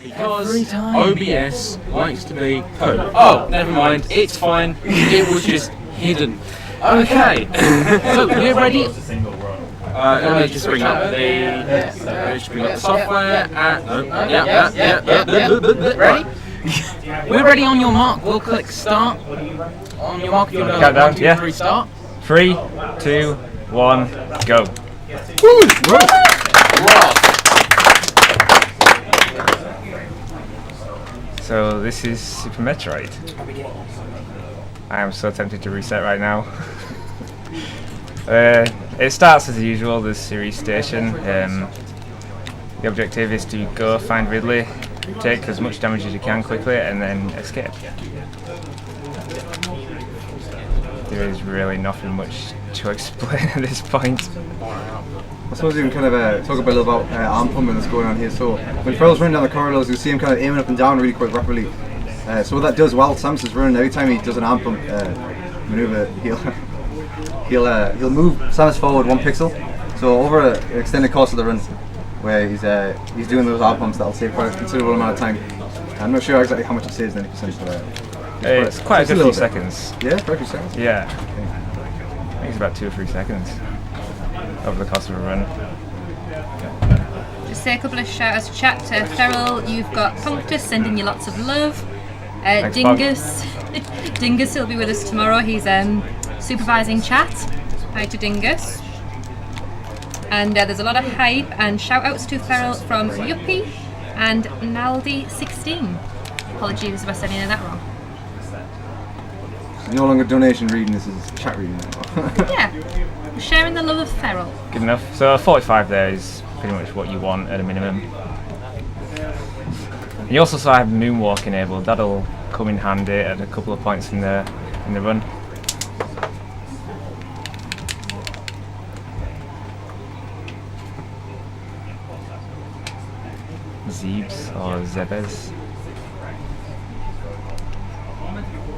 Because OBS likes to be code. Oh, never mind, it's fine. It was just hidden. Okay, so we're ready. Let me just bring up the software. Ready? We're ready on your mark. We'll click start. On your mark, if you want to countdown. 1, 2, 3, start. 3, 2, 1, go. So this is Super Metroid. I am so tempted to reset right now. It starts as usual, the series station. The objective is to go find Ridley, take as much damage as you can quickly, and then escape. There is really nothing much to explain at this point. I suppose you can kind of talk a bit about arm pumping that's going on here. So when Feral's running down the corridors, you see him kind of aiming up and down really quite rapidly. So what that does while Samus is running, every time he does an arm pump maneuver, he'll move Samus forward 1 pixel. So over an extended course of the run, where he's doing those arm pumps, that'll save quite a considerable amount of time. I'm not sure exactly how much it saves in any percent. It's quite a good few seconds. Yeah, quite a few seconds. Yeah, I think it's about 2 or 3 seconds over the course of a run. Just say a couple of shout outs to chat to Feral. You've got Punctus sending you lots of love. Dingus. Dingus will be with us tomorrow. He's supervising chat. Hi to Dingus. And there's a lot of hype and shout outs to Feral from Yuppie and Naldi16. Apologies if I said any of that wrong. It's no longer donation reading, this is chat reading now. Yeah, we're sharing the love of Feral. Good enough. So 45 there is pretty much what you want at a minimum. You also saw I have Moonwalk enabled. That'll come in handy at a couple of points in the run. Zeebs or Zebes.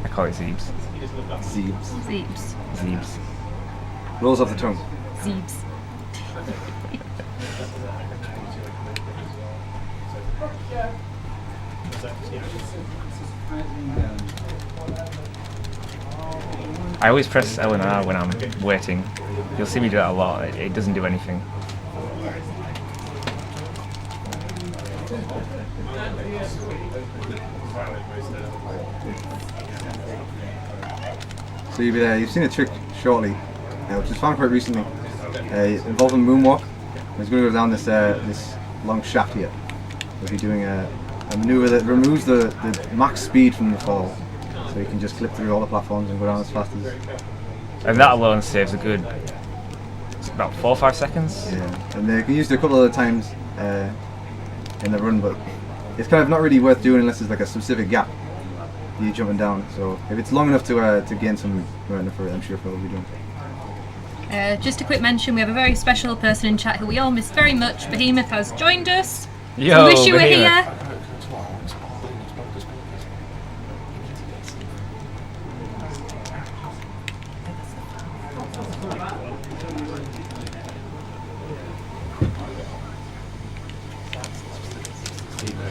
I call it Zeebs. Zeebs. Zeebs. Rolls off the tongue. Zeebs. I always press L and R when I'm waiting. You'll see me do that a lot. It doesn't do anything. So you've seen a trick shortly, which was found quite recently, involving Moonwalk. He's going to go down this long shaft here. We'll be doing a maneuver that removes the max speed from the fall, so you can just clip through all the platforms and go down as fast as. And that alone saves a good, it's about 4 or 5 seconds. Yeah, and they can use it a couple other times in the run, but it's kind of not really worth doing unless there's like a specific gap you're jumping down. So if it's long enough to gain some momentum for it, I'm sure Phil will be doing. Just a quick mention, we have a very special person in chat who we all miss very much. Behemoth has joined us. Yo, So wish you were Behemoth. here.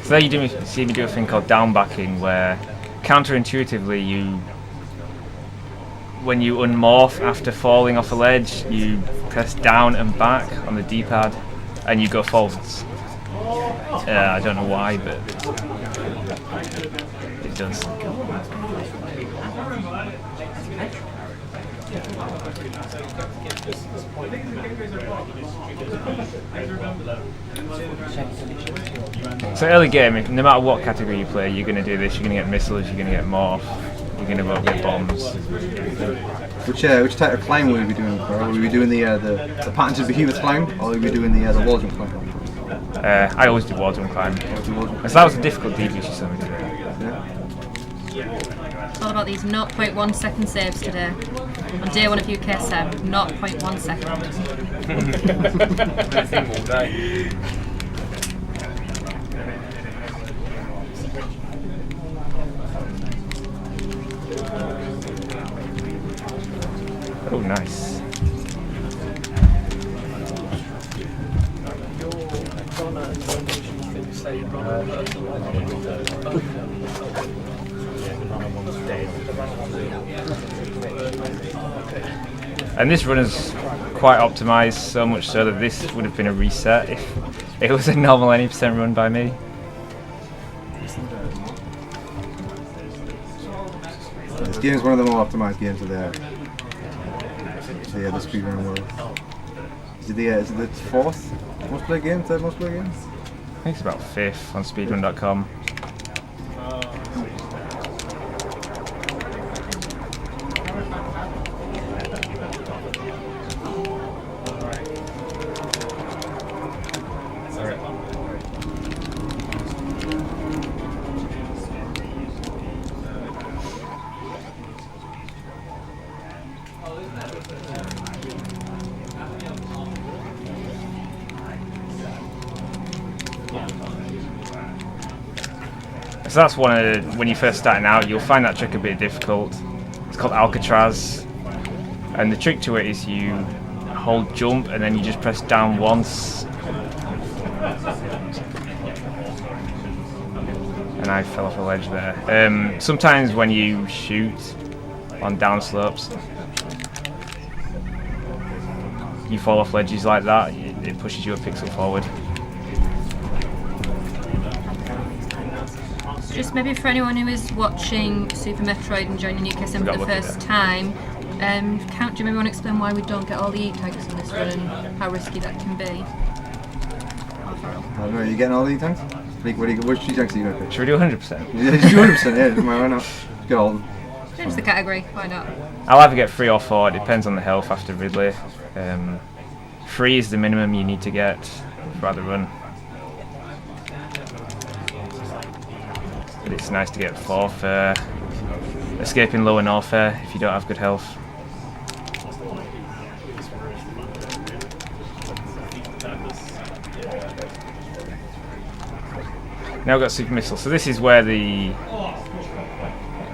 So there you see me do a thing called down backing, where counterintuitively when you unmorph after falling off a ledge, you press down and back on the D-pad and you go forwards. I don't know why, but it does. So early game, no matter what category you play, you're going to do this. You're going to get missiles, you're going to get morph, you're going to get bombs. Which type of climb will we be doing? Will we be doing the patented behemoth climb, or will we be doing the wall jump climb? I always do wall jump climb. So that was a difficult debuff you saw me do. It's all about these 0.1 second saves today. On day 1 of UKSM, 0.1 second. Oh, nice. And this run is quite optimised, so much so that this would have been a reset if it was a normal 80% run by me. This game is one of the more optimised games of the speedrun world. Is it the fourth most played game, third most played game? I think it's about 5th on speedrun.com. So that's one of when you're first starting out, you'll find that trick a bit difficult. It's called Alcatraz, and the trick to it is you hold jump and then you just press down once. And I fell off a ledge there. Sometimes when you shoot on down slopes, you fall off ledges like that, it pushes you a pixel forward. Just maybe for anyone who is watching Super Metroid and joining UKSM for the first time, Count, do you maybe want to explain why we don't get all the E-tanks in this run and how risky that can be? I don't know, are you getting all the E-tanks? Which E-tanks are you going to pick? Should we do 100%? Yeah, just do 100%, yeah, why not? Get all of them. Change the category, why not? I'll either get 3 or 4, it depends on the health after Ridley. 3 is the minimum you need to get throughout the run. But it's nice to get 4 for escaping lower Norfair if you don't have good health. Now we've got Super Missile, so this is where the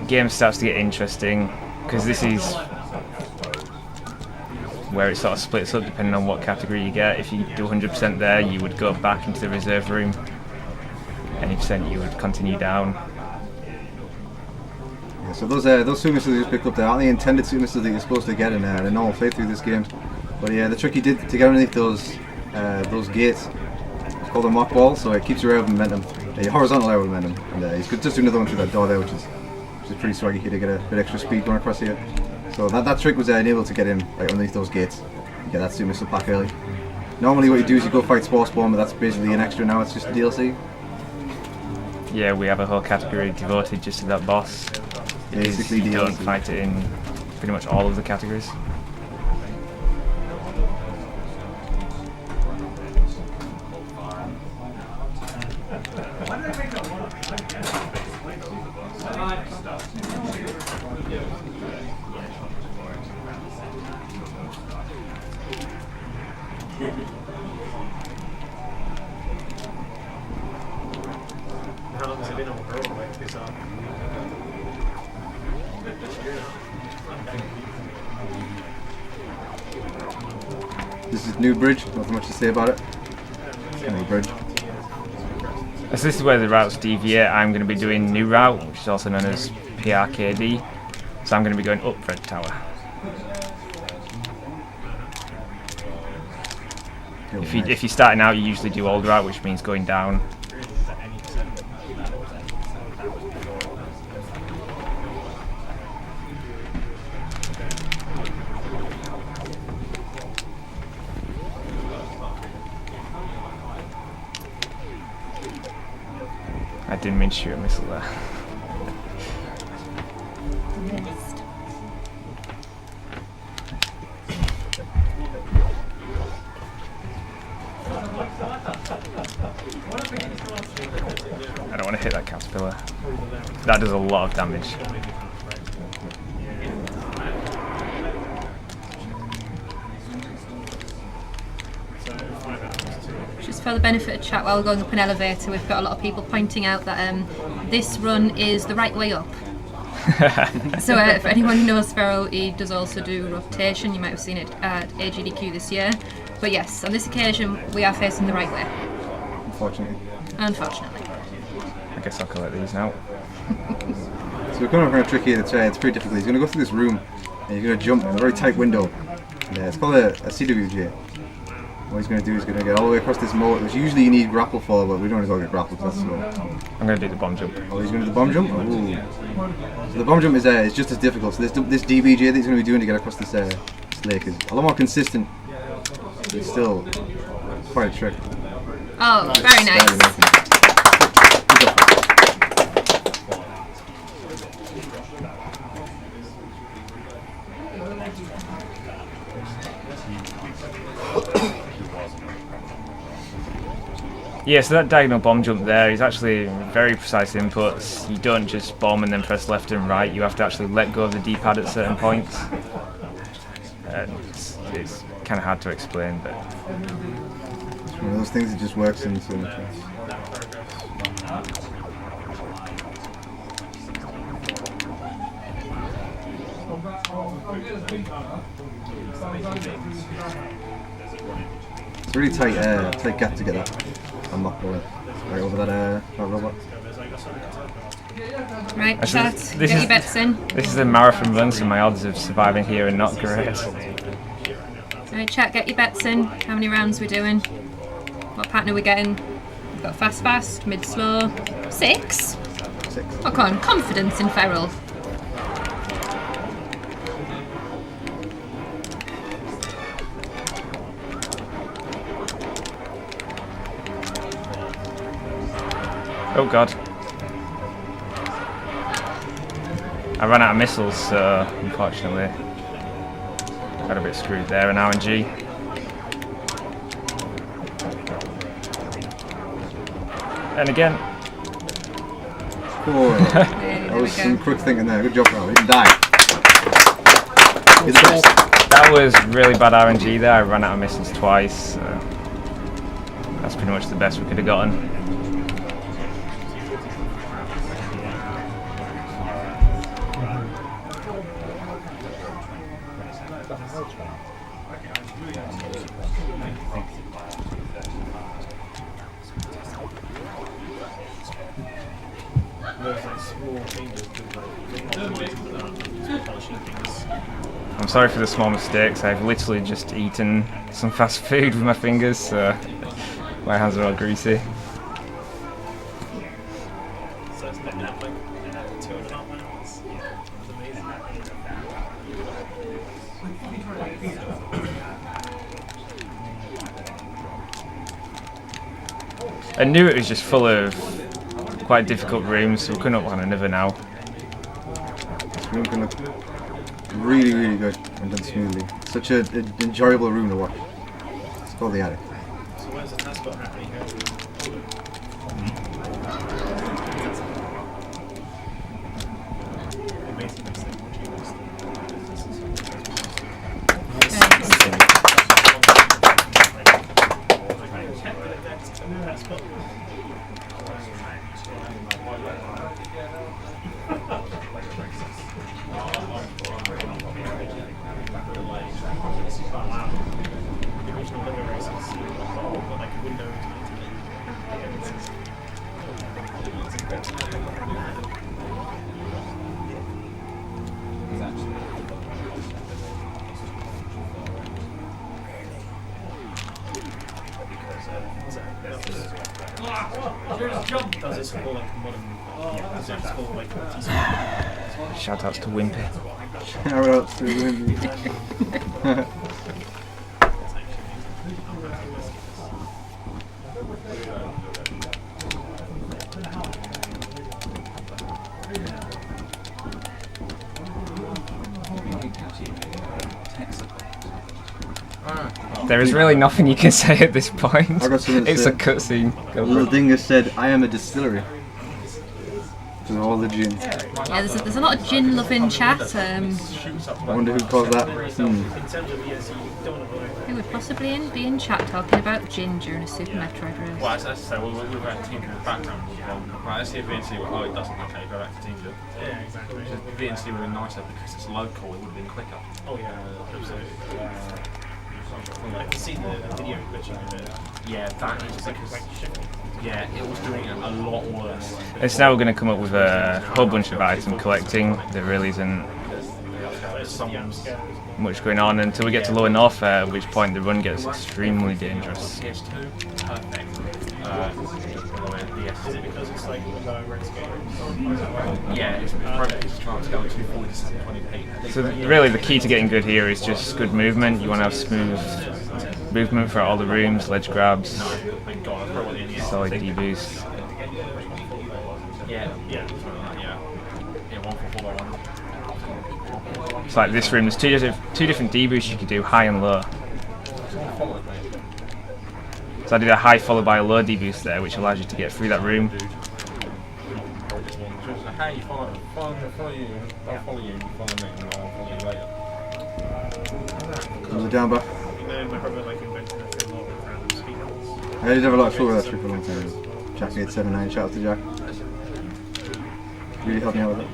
game starts to get interesting, because this is where it sort of splits up depending on what category you get. If you do 100% there, you would go back into the reserve room. Any percent you would continue down. Yeah, so those super missiles you just picked up there aren't the intended super missiles that you're supposed to get in a normal playthrough of this game. But yeah, the trick you did to get underneath those gates, it's called a mock ball, so it keeps your air momentum, your horizontal air momentum. And you could just do another one through that door there, which is pretty swaggy here to get a bit extra speed going across here. So that trick was enabled to get in right underneath those gates. Get that super missile pack early. Normally what you do is you go fight Spore Spawn, but that's basically an extra now, it's just a DLC. Yeah, we have a whole category devoted just to that boss. Basically You don't DLC. fight it in pretty much all of the categories. How long has it been on the road like this up? This is New Bridge, nothing much to say about it. New Bridge. As this is where the routes deviate, I'm going to be doing New Route, which is also known as PRKD. So I'm going to be going up Red Tower. If you're starting out, you usually do Old Route, which means going down. I didn't mean to shoot a missile there. Missed. I don't want to hit that caterpillar. That does a lot of damage. Just for the benefit of chat while we're going up an elevator, we've got a lot of people pointing out that this run is the right way up. So if anyone who knows Feral, he does also do rotation. You might have seen it at AGDQ this year. But yes, on this occasion we are facing the right way. Unfortunately. Unfortunately. guess I'll collect these now. So we're coming up kind of tricky. It's pretty difficult. He's going to go through this room and he's going to jump in a very tight window. And, it's called a CWJ. What he's going to do is going to get all the way across this moat, which usually you need grapple for, but we don't want to go get grapple because that's slow. I'm going to do the bomb jump. Oh, he's going to do the bomb jump? Ooh. So the bomb jump is just as difficult. So this DBJ that he's going to be doing to get across this lake is a lot more consistent. But it's still quite a trick. Oh, very nice. Yeah, so that diagonal bomb jump there is actually very precise inputs. You don't just bomb and then press left and right. You have to actually let go of the D-pad at certain points. It's kind of hard to explain, but it's one of those things that just works in certain things. It's a really tight gap to get that unlock right over that robot. Right, chat, get your bets in. This is a marathon run, so my odds of surviving here are not great. Right, chat, get your bets in. How many rounds we're doing? What pattern are we getting? We've got fast, mid-slow. 6? 6. Oh, come on, confidence in Feral. Oh god. I ran out of missiles, so unfortunately got a bit screwed there in RNG. And again. Oh, that was some quick thinking there. Good job, Carl. He didn't die. He's the best. That was really bad RNG there. I ran out of missiles twice. So that's pretty much the best we could have gotten. I'm sorry for the small mistakes. I've literally just eaten some fast food with my fingers, so my hands are all greasy. So it's been like 2.5 hours. That's amazing. I knew it was just full of quite difficult rooms, so we couldn't up on another now. This room can look really, really good and done smoothly. Such an enjoyable room to watch. It's called the attic. So where's the task bar happening here? Does it support like modern? Does it support like Shout outs to Wimpy. Shout outs to Wimpy. There is really nothing you can say at this point. I got something to It's say. a cutscene. Go for Little it. Dingus said, "I am a distillery." To all the gin. Yeah, there's a lot of gin-loving chat. I wonder who caused that. in terms of yes, you don't want to Who would possibly be in chat talking about gin during a Super Metroid race? Well, as I say, we're at Team Build background. Right, let's see if VNC were, oh, it doesn't, okay, go back to Team Build. Yeah, exactly. If VNC would have been nicer because it's local, it would have been quicker. Oh yeah, absolutely. I can see the video glitching a bit. Yeah, that is because yeah, it was doing it a lot worse. It's now going to come up with a whole bunch of item collecting. There really isn't much going on until we get to lower north, at which point the run gets extremely dangerous. PS2, perfect. Is it because it's like lower res games? Yeah, it's probably just trying to go 240 to 720p. So really the key to getting good here is just good movement. You want to have smooth movement throughout all the rooms, ledge grabs, solid D-boost. Yeah. It's like this room, there's two different D-boosts you could do, high and low. So I did a high followed by a low D-boost there, which allows you to get through that room. Hey, follow you. I'll follow you, follow me, and I'll follow you later. Comes it down back. They're probably like inventing a thing with random speakers. I did have a lot of trouble with that trip for a long time. Jack879, shout out to Jack. Really helped me out with it.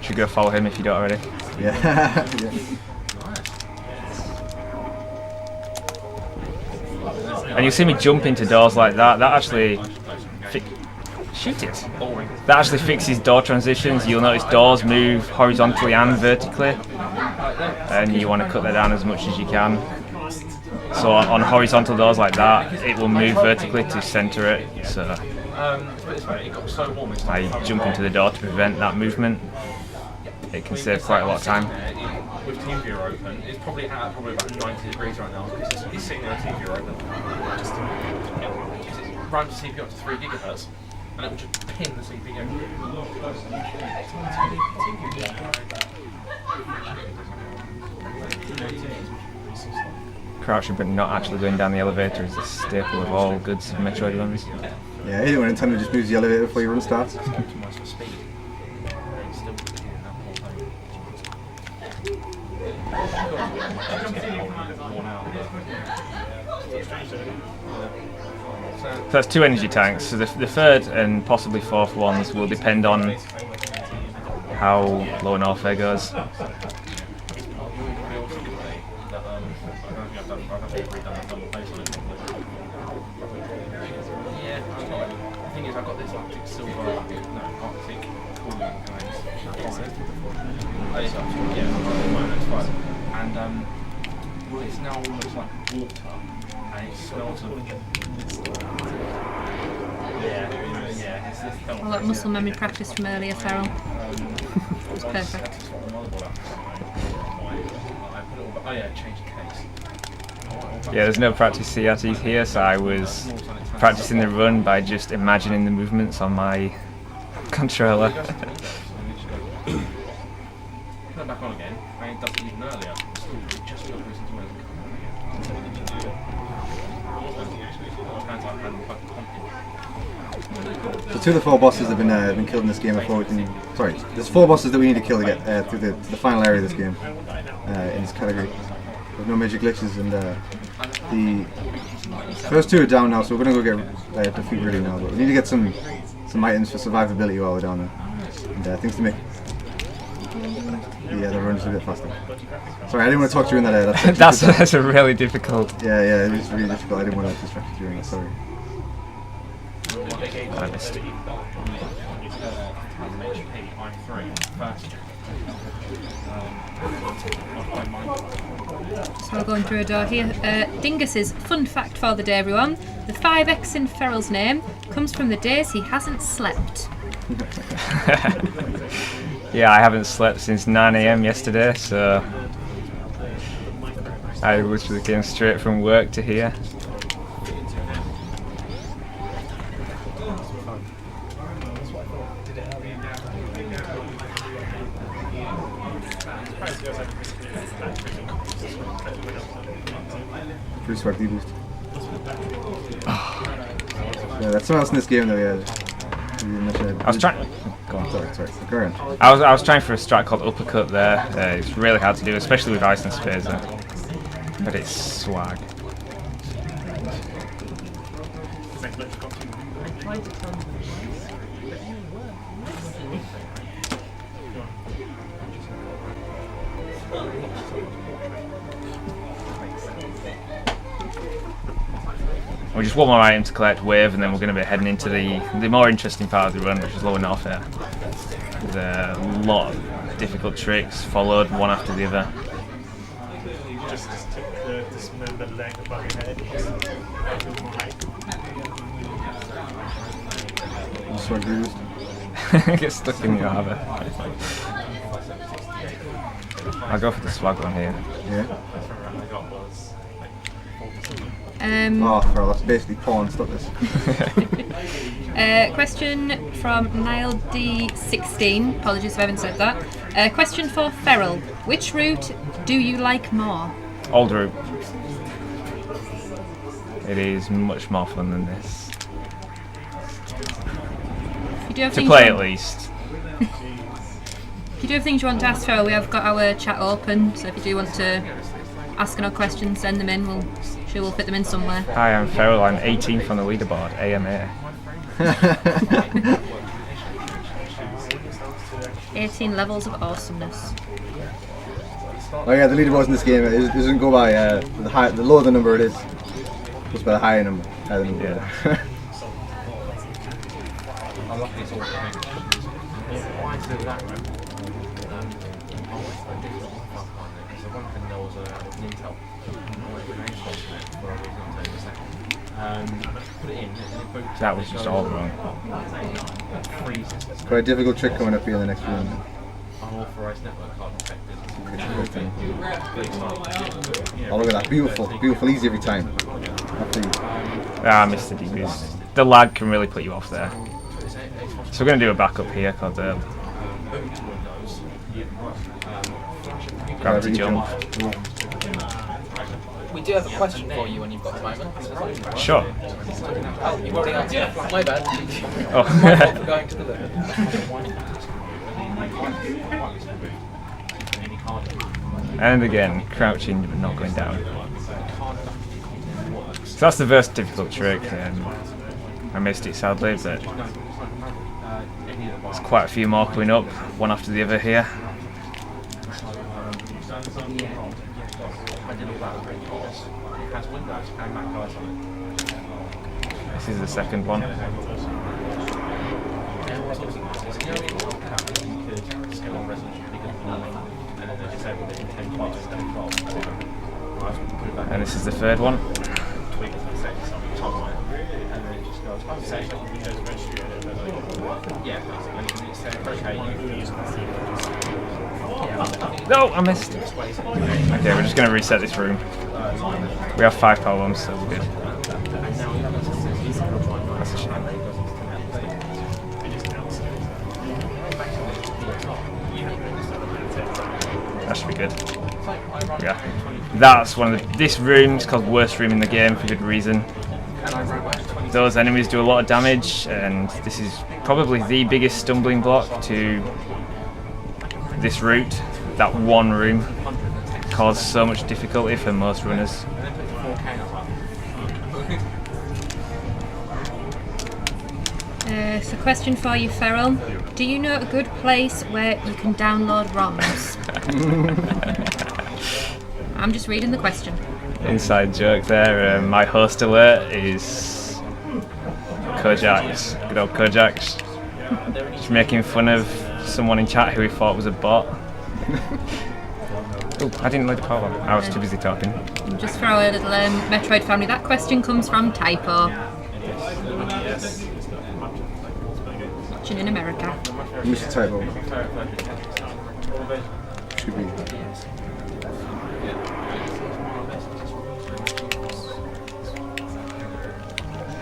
Should go follow him if you don't already. Yeah. Yeah. And you'll see me jump into doors like that. That actually shoot it. That actually fixes door transitions. You'll notice doors move horizontally and vertically, and you want to cut that down as much as you can. So on horizontal doors like that, it will move vertically to center it. So I jump into the door to prevent that movement. It can save quite a lot of time. With TeamViewer open, it's probably at about 90 degrees right now because it's sitting there with TeamViewer open. Just run the CPU up to 3 gigahertz and it will just pin the CPU. Crouching but not actually going down the elevator is a staple of all good Metroid runs. Yeah, I hate it when Nintendo just moves the elevator before your run starts. So that's 2 energy tanks. So the third and possibly fourth ones will depend on how low north there goes. The thing is, I've got this Arctic silver, Arctic cooling and it's now almost like water, and it smells of All that muscle memory practice from earlier, Feral. It was perfect. Yeah, there's no practice CRTs here, so I was practicing the run by just imagining the movements on my controller. Back on again, and it does it even earlier. Just got So 2 of the 4 bosses have been killed in this game before we can... Sorry, there's 4 bosses that we need to kill to get through to the final area of this game in this category. There's no major glitches, and the first 2 are down now, so we're going to go get defeat really now. But we need to get some items for survivability while we're down there. And things to make the run just a bit faster. Sorry, I didn't want to talk during that. That's a really difficult. Yeah, it was really difficult. I didn't want to distract you during that. Sorry. I missed it. So we're going through a door here. Dingus's fun fact for the day, everyone. The 5x in Feral's name comes from the days he hasn't slept. Yeah, I haven't slept since 9 AM yesterday, so I literally came straight from work to here. Pretty swag D-boost. Yeah, that's something else in this game though, yeah. I was trying. Go on. Sorry. Go on. I was trying for a strat called uppercut there. It's really hard to do, especially with ice and spacer. But it's swag. We just one more item to collect with, and then we're going to be heading into the more interesting part of the run, which is lower north here. There's a lot of difficult tricks followed one after the other. Just took the dismembered leg above your head. This one bruised. Get stuck in your arbor. I'll go for the swag one here. Yeah. Oh, Feral, that's basically porn. Stop this. Question from Niall D16. Apologies if I haven't said that. Question for Feral. Which route do you like more? Old route. It is much more fun than this. If you do have To things play you at want- least. If you do have things you want to ask Feral, we have got our chat open. So if you do want to ask no questions, send them in. We'll fit them in somewhere. Hi, I'm Feral. I'm 18th on the leaderboard. AMA. 18 levels of awesomeness. Oh yeah, the leaderboards in this game, it doesn't go by the lower the number it is. It goes by the higher number. Yeah. That was just all wrong. It's quite a difficult trick coming up here in the next room. Oh, look at that. Beautiful. Beautiful. Easy every time. Ah, I missed the DBs. The lag can really put you off there. So we're going to do a backup here called gravity jump. We do have a question for you when you've got a moment. Sure. Oh, you've already answered. My bad. Oh. My fault for going to the loo. And again, crouching but not going down. So that's the first difficult trick. I missed it sadly, but there's quite a few more coming up, one after the other here. This is the second one. And this is the third one. No, I missed. Okay, we're just going to reset this room. We have 5 power bombs, so we're good. That's a shame. That should be good. Yeah. That's one of the... This room is called worst room in the game for good reason. Those enemies do a lot of damage, and this is probably the biggest stumbling block to this route. That one room caused so much difficulty for most runners. So question for you, Feral. Do you know a good place where you can download ROMs? I'm just reading the question. Inside joke there. My host alert is Kojax. Good old Kojax. Just making fun of someone in chat who he thought was a bot. Oh, I didn't load the power bomb. I was too busy talking. Just for our little Metroid family, that question comes from Typo. Watching in America. Mr. Typo. Should be.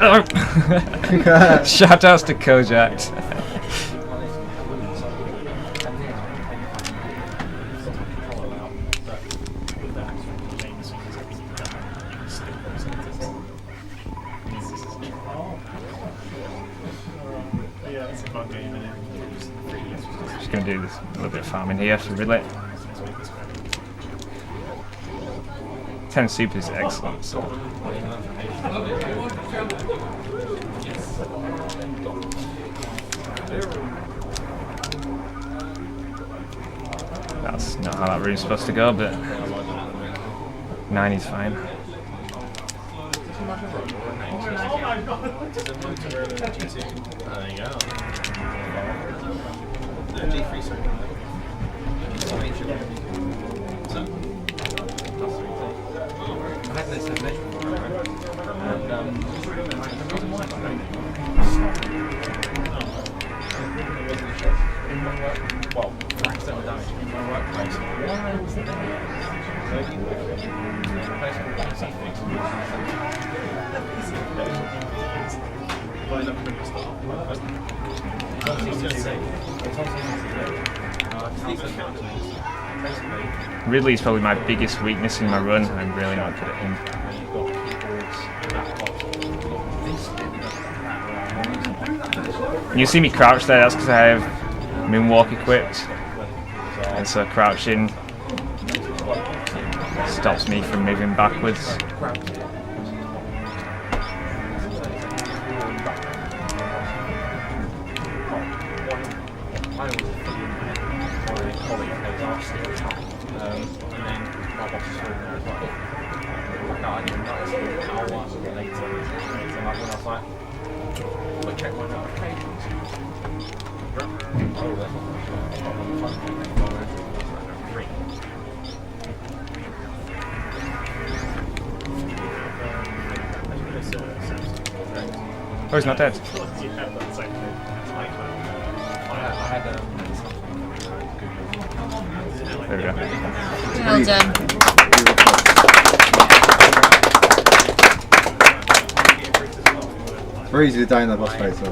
Oh. Shout outs to Kojax. Just going to do this a little bit of farming here for Ridley. 10 super is excellent. So. that's not how that room's supposed to go, but 9 is fine. There you go. Well, for accidental damage in my workplace. Ridley is probably my biggest weakness in my run. I'm really not good at him. You see me crouch there, that's because I have moonwalk equipped, and so crouching stops me from moving backwards. Oh, he's not dead. There we go. Well done. Very easy to die in that boss fight, so.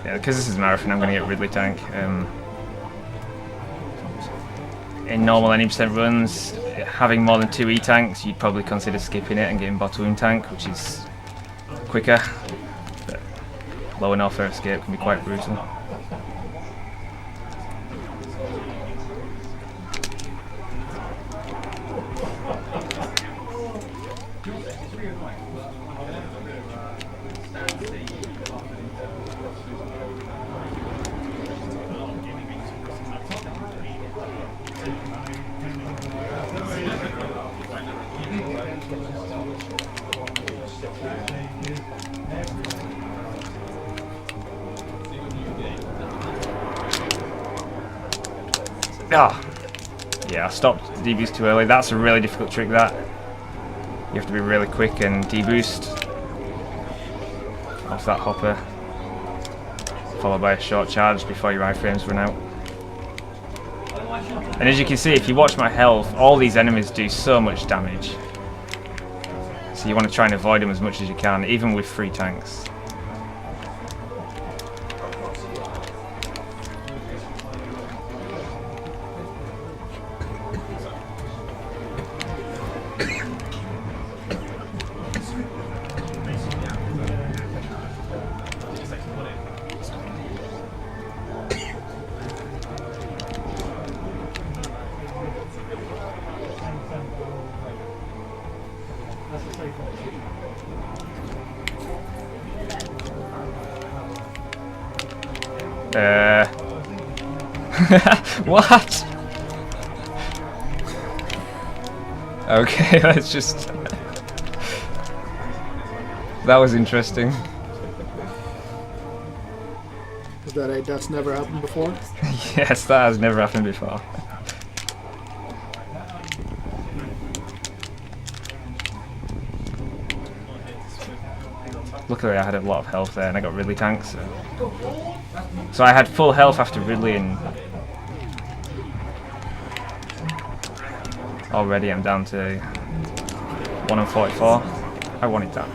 Yeah, because this is marathon, I'm going to get Ridley tank. In normal any % runs, having more than 2 E-tanks, you'd probably consider skipping it and getting bottle wound tank, which is quicker, but low enough for escape can be quite brutal. Ah, yeah, I stopped deboost too early. That's a really difficult trick, that. You have to be really quick and deboost off that hopper, followed by a short charge before your iframes run out. And as you can see, if you watch my health, all these enemies do so much damage. So you want to try and avoid them as much as you can, even with 3 tanks. What? Okay, let's just... That was interesting. Is that a that's never happened before? Yes, that has never happened before. Luckily I had a lot of health there and I got Ridley tanks. So I had full health after Ridley, and already I'm down to 1 and 44. I wanted that.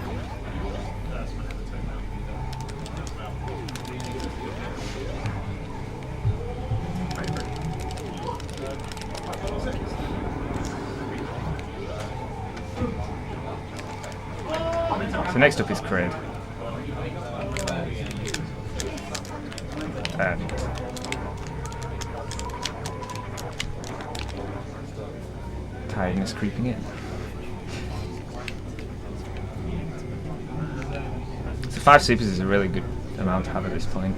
So next up is Kraid. Tiredness creeping in. It's a 5 supers is a really good amount to have at this point.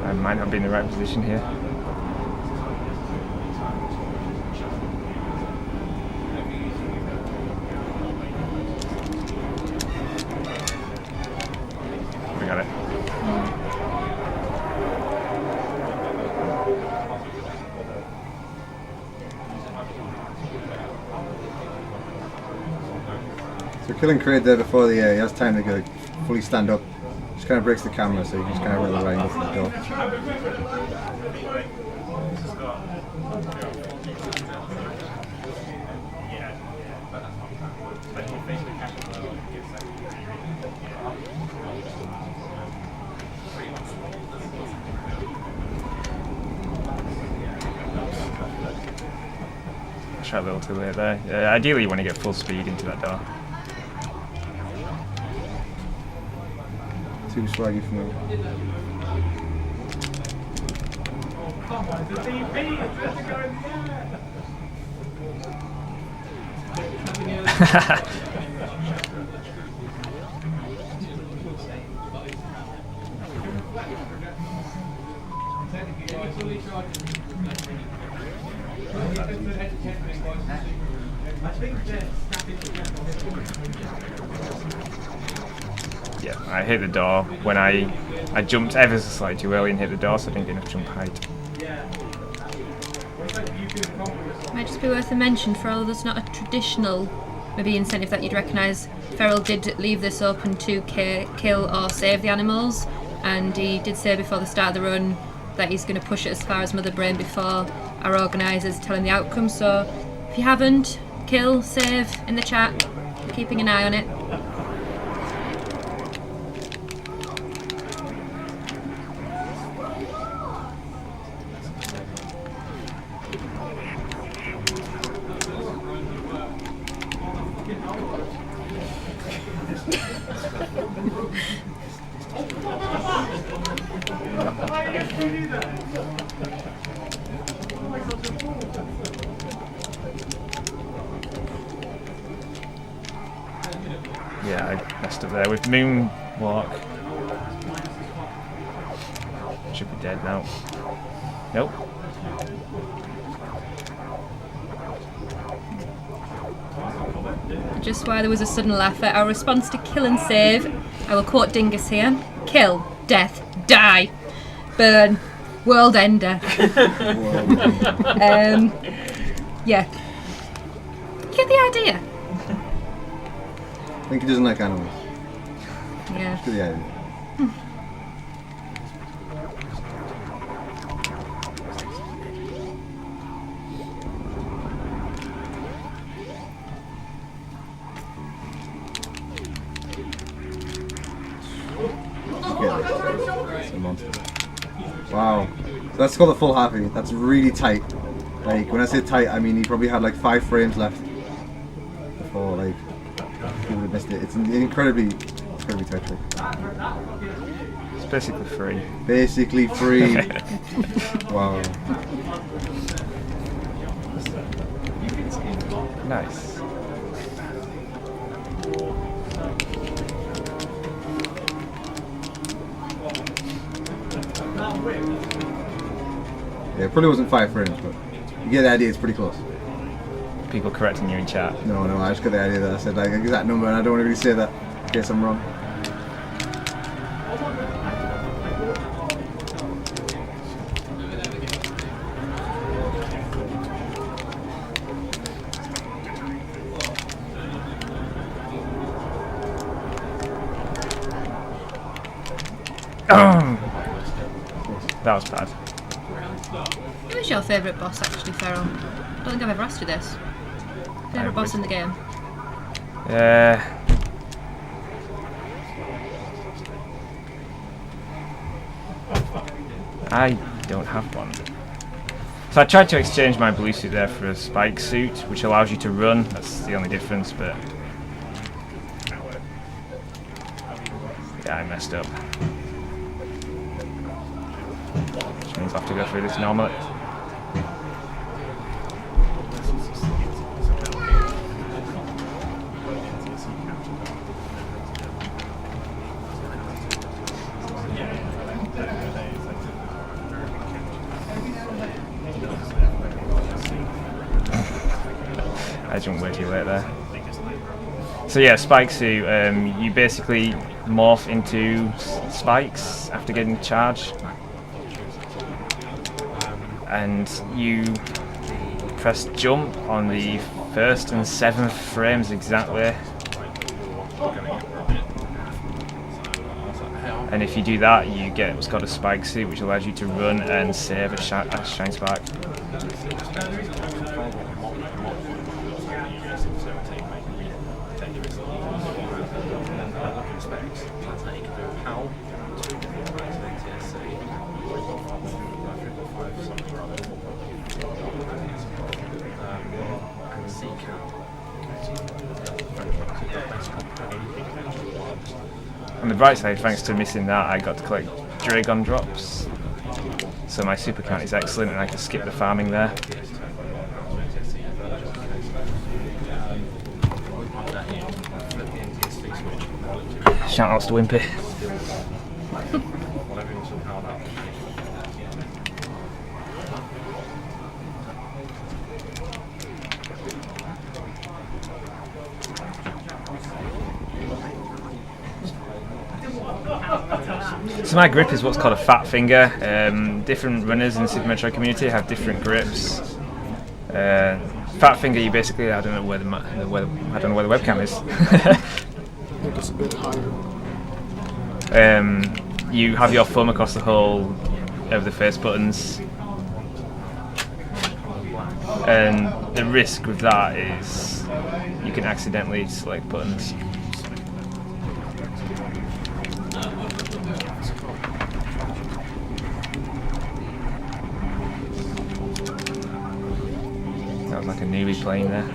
I might not be in the right position here. We got it. So killing Kraid there before he has time to go fully stand up. Just kind of breaks the camera, so you can just kind of run away and go for the door. Try a little too late there. Ideally, you want to get full speed into that door. Too swaggy for me. Yeah, I hit the door when I jumped ever so slightly too early and hit the door, so I didn't get enough jump height. Might just be worth a mention for all of us, not a traditional maybe incentive that you'd recognise. Feral did leave this open to kill or save the animals, and he did say before the start of the run that he's going to push it as far as Mother Brain before our organisers tell him the outcome. So if you haven't, kill, save in the chat, keeping an eye on it. Yeah, I messed up there with Moonwalk. Should be dead now. Nope. Just while there was a sudden laugh at our response to kill and save, I will quote Dingus here: kill, death, die, burn, world ender. Yeah. You get the idea? I think he doesn't like animals. Yeah. Just get the idea. It's a monster. Wow. So that's called a full happy. That's really tight. Like, when I say tight, I mean he probably had like 5 frames left before like he would have missed it. It's incredibly tight trick. It's basically free. Basically free. Wow. Nice. Yeah, it probably wasn't 5 frames, but you get the idea, it's pretty close. People correcting you in chat. No, I just got the idea that I said like an exact number and I don't want to really say that in case I'm wrong. That was bad. Who is your favourite boss actually, Feral? I don't think I've ever asked you this. Favourite boss in the game? I don't have one. So I tried to exchange my blue suit there for a spike suit, which allows you to run. That's the only difference, but yeah, I messed up. Which means I'll have to go through this normally. I jumped way too late there. So yeah, spike suit, you basically morph into spikes after getting charged. And you press jump on the 1st and 7th frames exactly. And if you do that, you get what's called a spike suit, which allows you to run and save a shine spark. On the bright side, thanks to missing that, I got to collect Dragon drops. So my super count is excellent and I can skip the farming there. Shout outs to Wimpy. So my grip is what's called a fat finger. Different runners in the Super Metroid community have different grips. Fat finger, you basically, I don't know where the webcam is. I think it's a bit higher. You have your thumb across the whole of the face buttons, and the risk with that is you can accidentally select buttons. That was like a newbie playing there.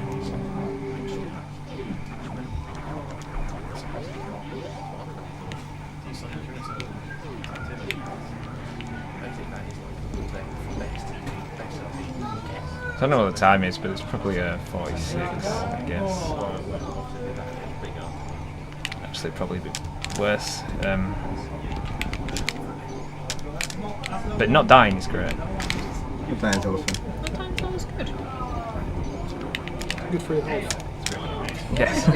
I don't know what the time is, but it's probably a 46, I guess. Actually, probably a bit worse. But not dying is great. Not dying is awesome. That was good. Good for your health. Yes.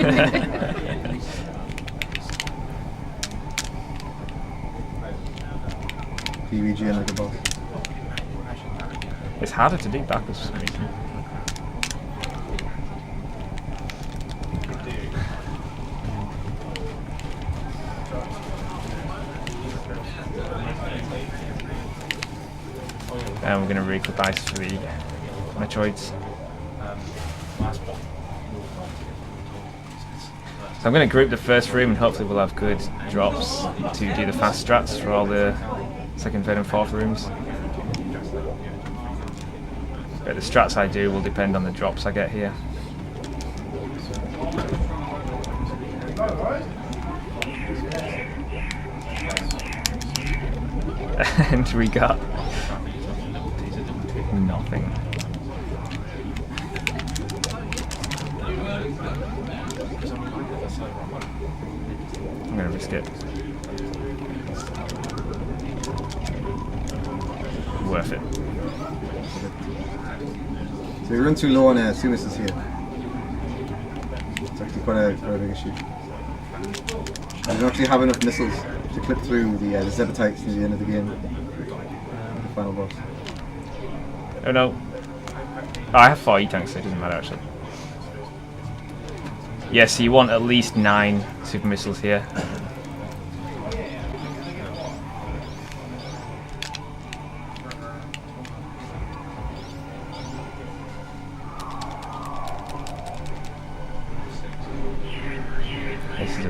PVG and like a boss. It's harder to do backwards for some reason. And we're going to re-equip ice for the Metroids. So I'm going to group the first room and hopefully we'll have good drops to do the fast strats for all the second, third and fourth rooms. But the strats I do will depend on the drops I get here. And we got nothing. I'm gonna risk it. Worth it. So we run too low on Sumis is here. It's actually quite a big issue. I don't actually have enough missiles to clip through the Zebatites near the end of the game. The final boss. Oh no. Oh, I have 4 E-tanks, so it doesn't matter actually. Yeah, so you want at least 9 super missiles here.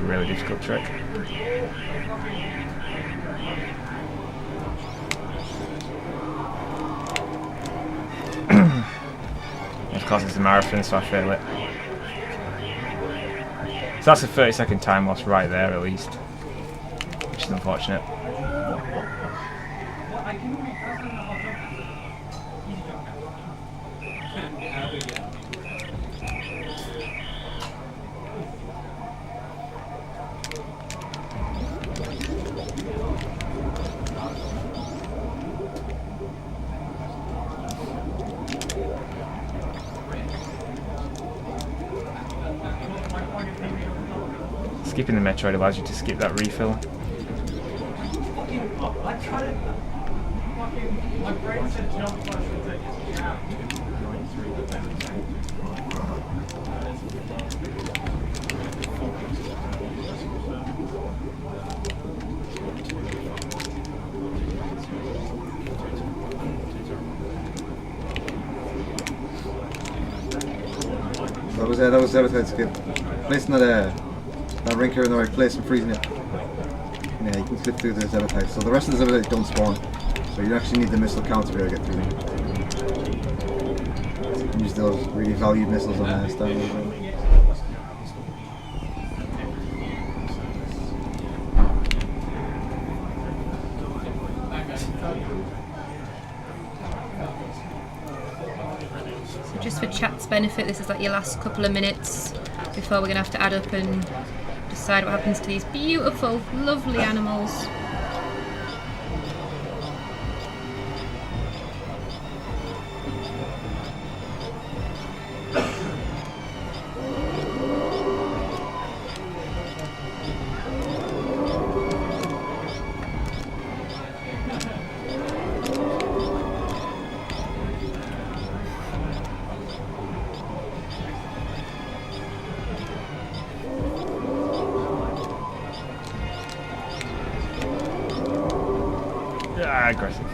a really difficult trick. Of course it's a marathon, so I fail it. So that's a 30-second time loss right there at least, which is unfortunate. Skipping the Metroid allows you to skip that refill. That was Zebetide skip. Placing that rinker in the right place and freezing it. Yeah, you can slip through the Zebetide. So the rest of the Zebetide don't spawn. So you actually need the missile count to be able to get through them. Use those really valued missiles on stand as well. Just for chat's benefit, this is like your last couple of minutes before we're going to have to add up and decide what happens to these beautiful, lovely animals. Aggressive.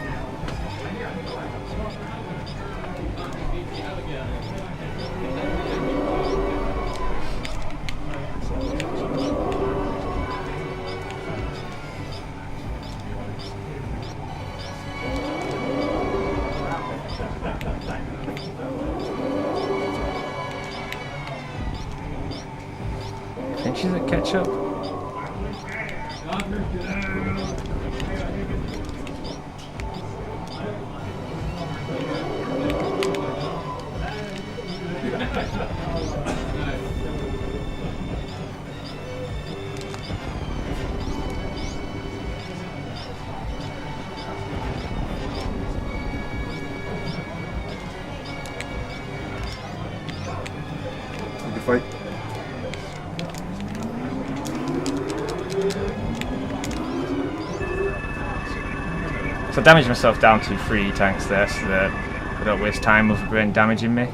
Pinches at ketchup. Good fight. So I damaged myself down to 3 tanks there so that I don't waste time with brain damaging me.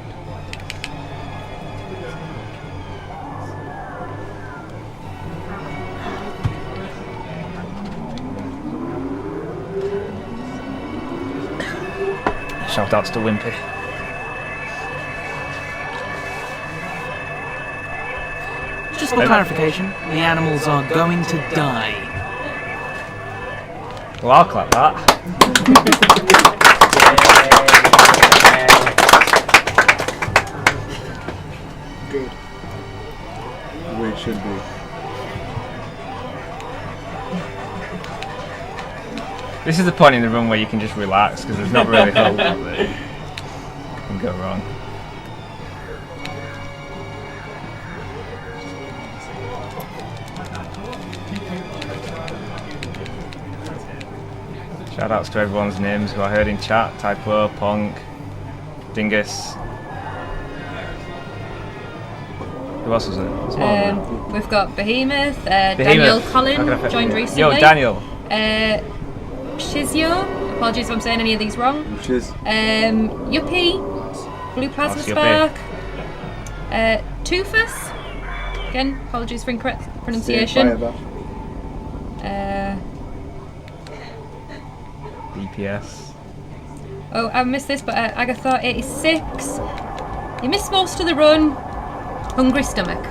Shout outs to Wimpy. Just for clarification, the animals are going to die. Well, I'll clap that. Good. The way it should be. This is the point in the run where you can just relax because there's not really a whole lot that can go wrong. Shout outs to everyone's names who I heard in chat: Typo, Pong, Dingus. Who else was it? We've got Behemoth, Daniel Collin joined recently. Yo, Daniel. Shizio, apologies if I'm saying any of these wrong. Shiz. Yuppie, Blue Plasma Yuppie. Spark, Toofus, again, apologies for incorrect pronunciation. BPS. Oh, I missed this, but Agathor86. You missed most of the run. Hungry Stomach.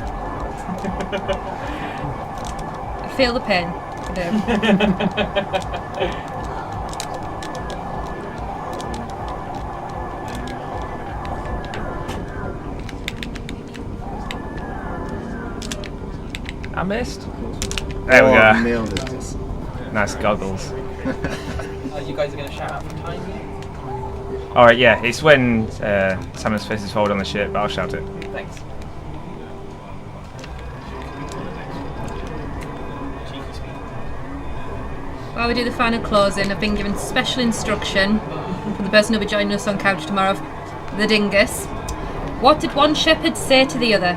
Feel the pain. I do. I missed. There we Oh, go. nailed it. Nice goggles. You guys are going to shout out for time? Alright, yeah, it's when Samus faces forward on the ship, but I'll shout it. Thanks. While we do the final closing, I've been given special instruction from the person who'll be joining us on couch tomorrow, the dingus. What did one shepherd say to the other?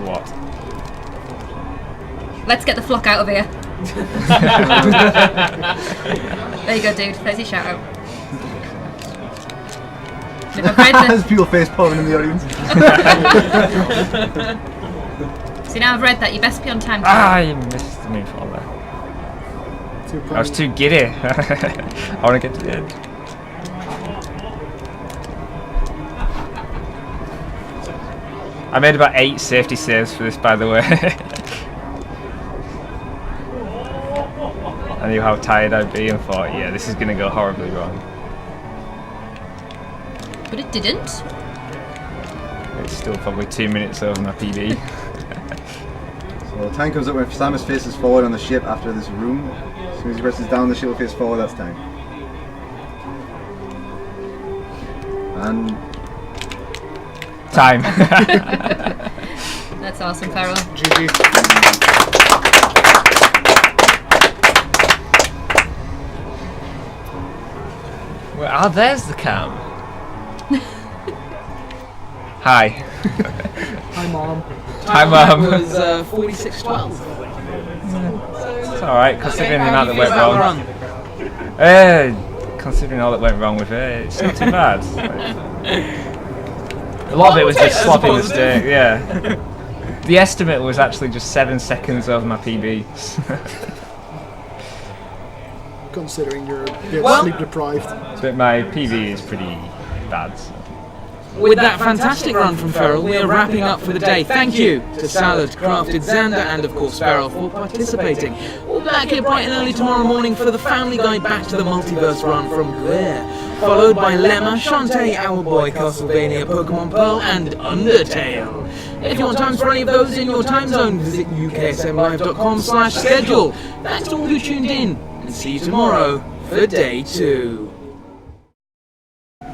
What? Let's get the flock out of here. There you go, dude. There's your shout out. And if I've read There's people face palming in the audience. See, now I've read that, you best be on time. Ah, you missed the moonfall there. I was too giddy. I want to get to the end. I made about 8 safety saves for this, by the way. I knew how tired I'd be and thought, yeah, this is going to go horribly wrong. But it didn't. It's still probably 2 minutes over my PB. So time comes up when Samus faces forward on the ship after this room. As soon as he presses down, the ship will face forward, that's time. And... Time. That's awesome, Feral. GG. Well, there's the cam. Hi. Hi, Mom. Hi, Mum. was 46:12. It's alright, considering the amount that went wrong. Considering all that went wrong with it, it's not too bad. A lot of it was just sloppy mistake, yeah. The estimate was actually just 7 seconds over my PB. Considering you're a bit Well- sleep deprived. But my PB is pretty bad. So. With that fantastic run from Feral, we are wrapping up for the day. Thank you to Salad, Crafted, Xander, and of course Feral for participating. We'll be back here bright and early tomorrow morning for the Family Guide Back to the Multiverse run from Glare, followed by Lemma, Shantae, Owlboy, Castlevania, Pokemon Pearl, and Undertale. If you want times for any of those in your time zone, visit UKSMLive.com/schedule. Thanks to all who tuned in, and see you tomorrow for day 2.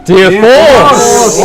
Dear Force!